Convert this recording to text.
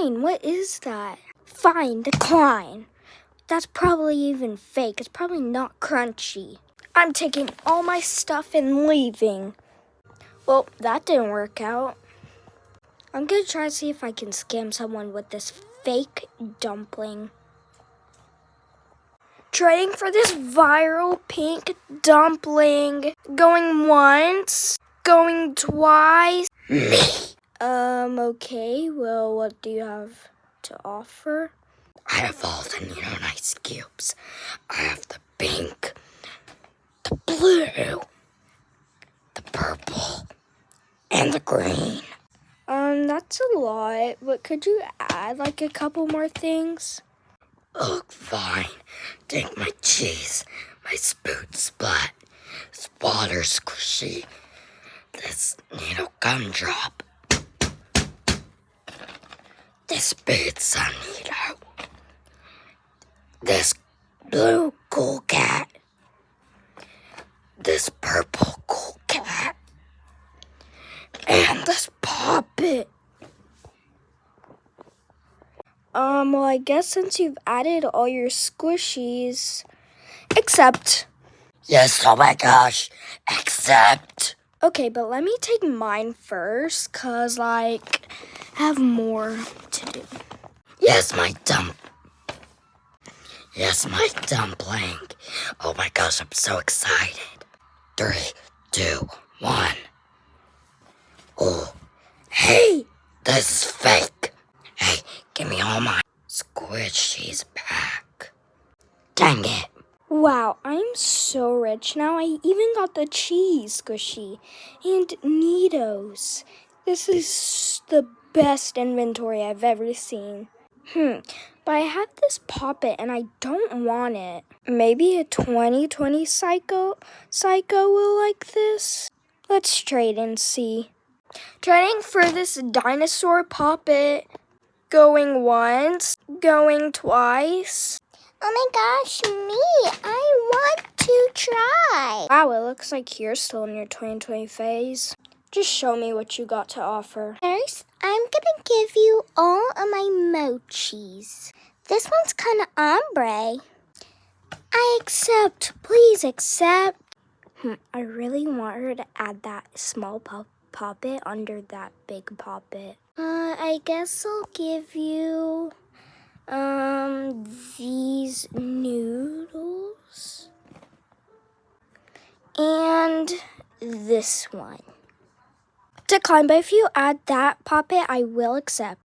fine. What is that? Fine, decline. That's probably even fake. It's probably not crunchy. I'm taking all my stuff and leaving. Well, that didn't work out. I'm gonna try to see if I can scam someone with this fake dumpling. Trading for this viral pink dumpling. Going once, going twice. Me. Okay, well, what do you have to offer? I have all the nice cubes. I have the pink, the blue, the purple, and the green. That's a lot, but could you add like a couple more things? Oh, fine. Take my cheese, my spoon splat, water squishy, this gumdrop, this pizza needle, this blue cool cat, this purple cool cat, and this puppet. Well, I guess since you've added all your squishies, accept. Yes, oh my gosh, accept. Okay, but let me take mine first, cause I have more to do. Yes, my dumpling. Oh my gosh, I'm so excited. 3, 2, 1. Oh, hey, this is fake. Hey, give me all my squishies back. Dang it. Wow, I'm so rich now. I even got the cheese squishy and Neatos. This is the best inventory I've ever seen. But I have this poppet and I don't want it. Maybe a 2020 psycho will like this. Let's trade and see. Trading for this dinosaur poppet. Going once, going twice. Oh my gosh, me! I want to try! Wow, it looks like you're still in your 2020 phase. Just show me what you got to offer. First, I'm gonna give you all of my mochis. This one's kind of ombre. I accept. Please accept. I really want her to add that small poppet under that big poppet. I guess I'll give you these noodles and this one. Decline, but if you add that poppet, I will accept.